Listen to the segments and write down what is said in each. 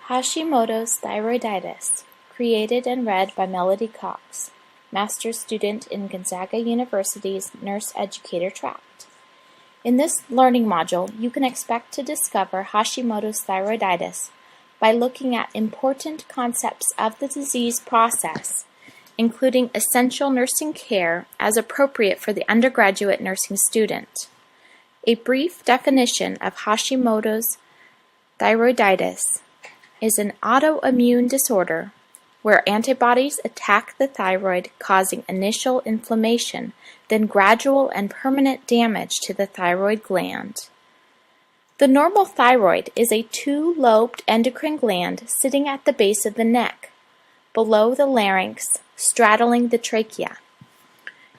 Hashimoto's Thyroiditis, created and read by Melody Cox, master's student in Gonzaga University's Nurse Educator tract. In this learning module, you can expect to discover Hashimoto's thyroiditis by looking at important concepts of the disease process, including essential nursing care as appropriate for the undergraduate nursing student. A brief definition of Hashimoto's thyroiditis is an autoimmune disorder where antibodies attack the thyroid, causing initial inflammation, then gradual and permanent damage to the thyroid gland. The normal thyroid is a two-lobed endocrine gland sitting at the base of the neck, below the larynx, straddling the trachea.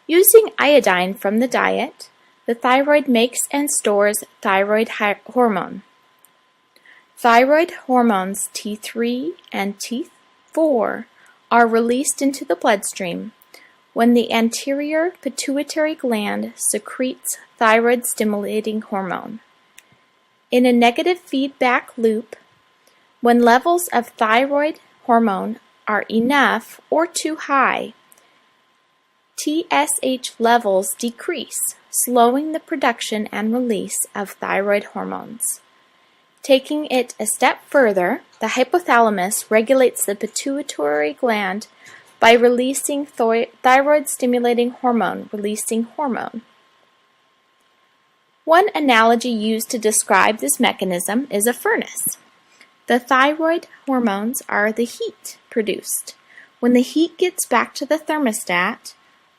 Using iodine from the diet, the thyroid makes and stores thyroid hormone. Thyroid hormones T3 and T4 are released into the bloodstream when the anterior pituitary gland secretes thyroid-stimulating hormone. In a negative feedback loop, when levels of thyroid hormone are enough or too high, TSH levels decrease, slowing the production and release of thyroid hormones. Taking it a step further, the hypothalamus regulates the pituitary gland by releasing thyroid-stimulating hormone-releasing hormone. One analogy used to describe this mechanism is a furnace. The thyroid hormones are the heat produced. When the heat gets back to the thermostat,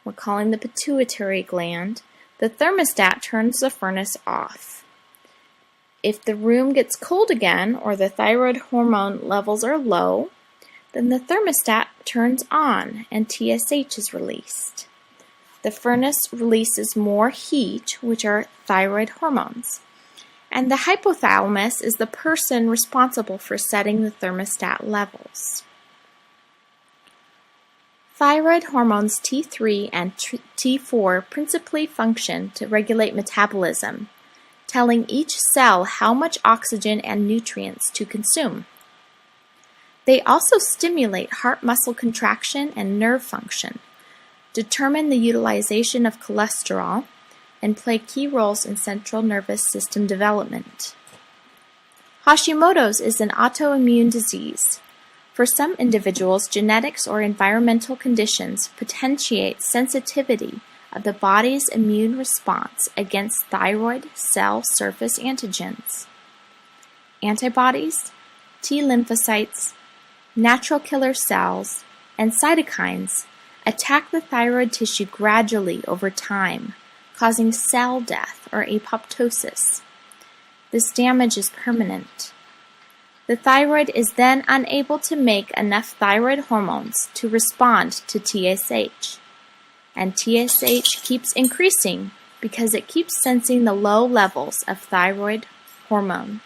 we're calling the pituitary gland, the thermostat turns the furnace off. If the room gets cold again or the thyroid hormone levels are low, then the thermostat turns on and TSH is released. The furnace releases more heat, which are thyroid hormones. And the hypothalamus is the person responsible for setting the thermostat levels. Thyroid hormones T3 and T4 principally function to regulate metabolism, telling each cell how much oxygen and nutrients to consume. They also stimulate heart muscle contraction and nerve function, determine the utilization of cholesterol, and play key roles in central nervous system development. Hashimoto's is an autoimmune disease. For some individuals, genetics or environmental conditions potentiate sensitivity of the body's immune response against thyroid cell surface antigens. Antibodies, T lymphocytes, natural killer cells, and cytokines attack the thyroid tissue gradually over time, causing cell death or apoptosis. This damage is permanent. The thyroid is then unable to make enough thyroid hormones to respond to TSH. And TSH keeps increasing because it keeps sensing the low levels of thyroid hormone.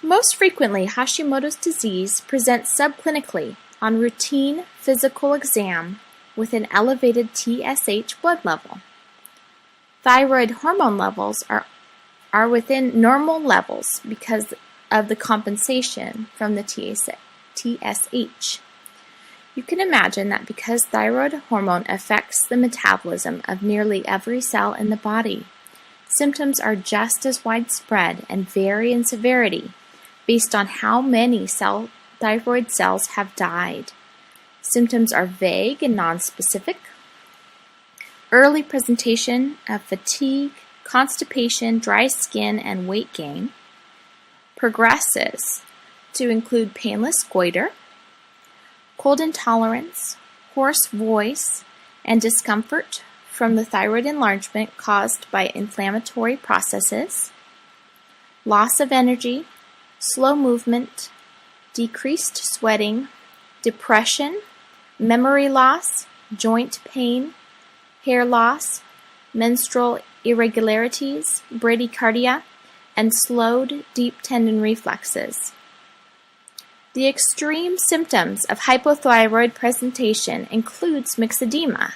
Most frequently, Hashimoto's disease presents subclinically on routine physical exam with an elevated TSH blood level. Thyroid hormone levels are within normal levels because of the compensation from the TSH. You can imagine that because thyroid hormone affects the metabolism of nearly every cell in the body, symptoms are just as widespread and vary in severity based on how many thyroid cells have died. Symptoms are vague and nonspecific. Early presentation of fatigue, constipation, dry skin, and weight gain progresses to include painless goiter, cold intolerance, hoarse voice, and discomfort from the thyroid enlargement caused by inflammatory processes, loss of energy, slow movement, decreased sweating, depression, memory loss, joint pain, hair loss, menstrual irregularities, bradycardia, and slowed deep tendon reflexes. The extreme symptoms of hypothyroid presentation includes myxedema,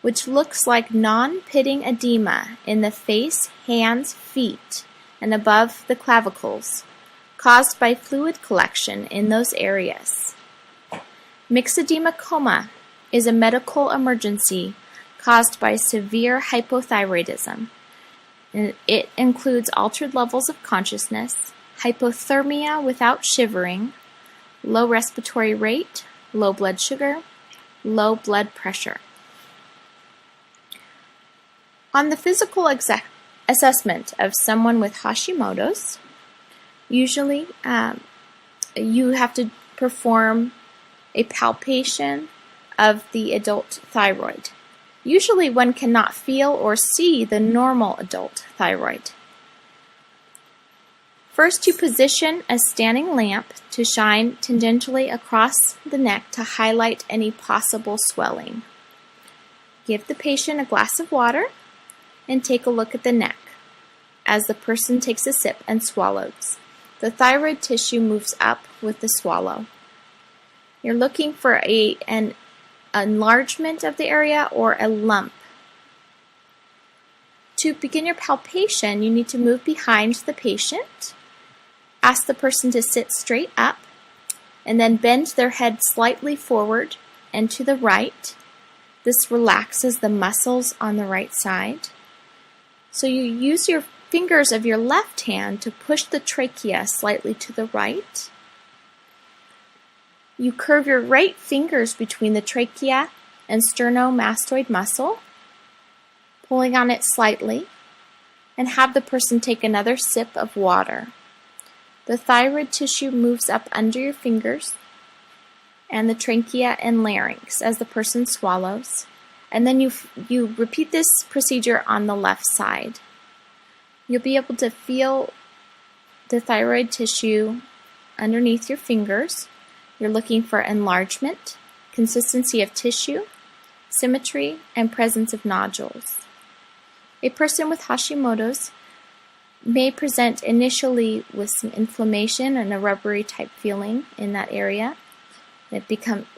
which looks like non-pitting edema in the face, hands, feet, and above the clavicles, caused by fluid collection in those areas. Myxedema coma is a medical emergency caused by severe hypothyroidism. It includes altered levels of consciousness, hypothermia without shivering, low respiratory rate, low blood sugar, low blood pressure. On the physical assessment of someone with Hashimoto's, usually you have to perform a palpation of the adult thyroid. Usually one cannot feel or see the normal adult thyroid. First, you position a standing lamp to shine tangentially across the neck to highlight any possible swelling. Give the patient a glass of water and take a look at the neck. As the person takes a sip and swallows, the thyroid tissue moves up with the swallow. You're looking for an enlargement of the area or a lump. To begin your palpation, you need to move behind the patient, ask the person to sit straight up, and then bend their head slightly forward and to the right. This relaxes the muscles on the right side. So you use your fingers of your left hand to push the trachea slightly to the right. You curve your right fingers between the trachea and sternomastoid muscle, pulling on it slightly, and have the person take another sip of water. The thyroid tissue moves up under your fingers and the trachea and larynx as the person swallows, and then you repeat this procedure on the left side. You'll be able to feel the thyroid tissue underneath your fingers. You're looking for enlargement, consistency of tissue, symmetry, and presence of nodules. A person with Hashimoto's may present initially with some inflammation and a rubbery type feeling in that area. It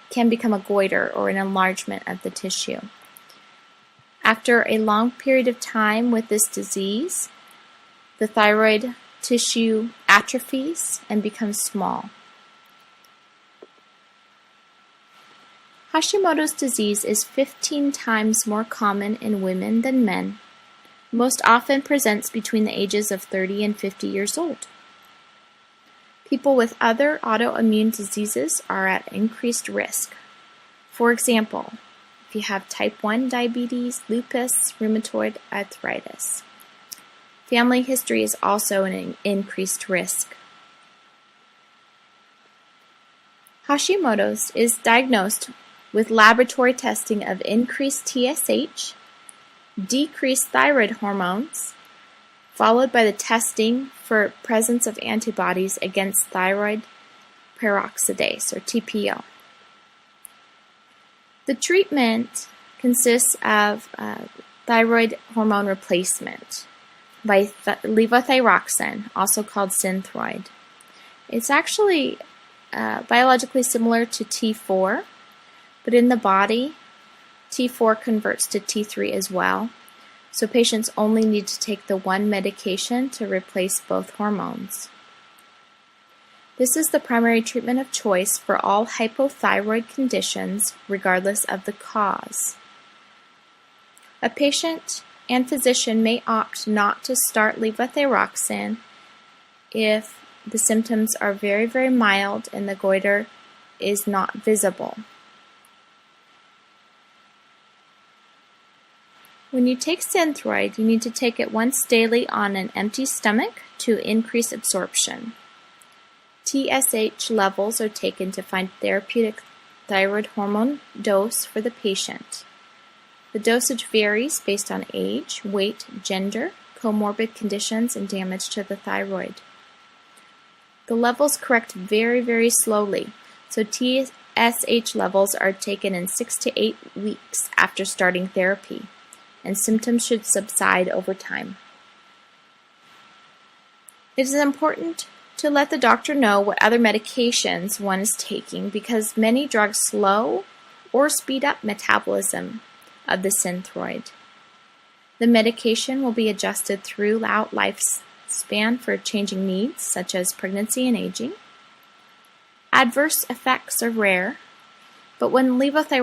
can become a goiter or an enlargement of the tissue. After a long period of time with this disease, the thyroid tissue atrophies and becomes small. Hashimoto's disease is 15 times more common in women than men. Most often presents between the ages of 30 and 50 years old. People with other autoimmune diseases are at increased risk. For example, if you have type 1 diabetes, lupus, rheumatoid arthritis. Family history is also an increased risk. Hashimoto's is diagnosed with laboratory testing of increased TSH, decreased thyroid hormones, followed by the testing for presence of antibodies against thyroid peroxidase, or TPO. The treatment consists of thyroid hormone replacement by levothyroxine, also called Synthroid. It's actually biologically similar to T4, but in the body, T4 converts to T3 as well, so patients only need to take the one medication to replace both hormones. This is the primary treatment of choice for all hypothyroid conditions, regardless of the cause. A patient and physician may opt not to start levothyroxine if the symptoms are very, very mild and the goiter is not visible. When you take Synthroid, you need to take it once daily on an empty stomach to increase absorption. TSH levels are taken to find therapeutic thyroid hormone dose for the patient. The dosage varies based on age, weight, gender, comorbid conditions, and damage to the thyroid. The levels correct very, very slowly, so TSH levels are taken in 6 to 8 weeks after starting therapy, and symptoms should subside over time. It is important to let the doctor know what other medications one is taking because many drugs slow or speed up metabolism of the Synthroid. The medication will be adjusted throughout life's span for changing needs, such as pregnancy and aging. Adverse effects are rare, but when levothyroxine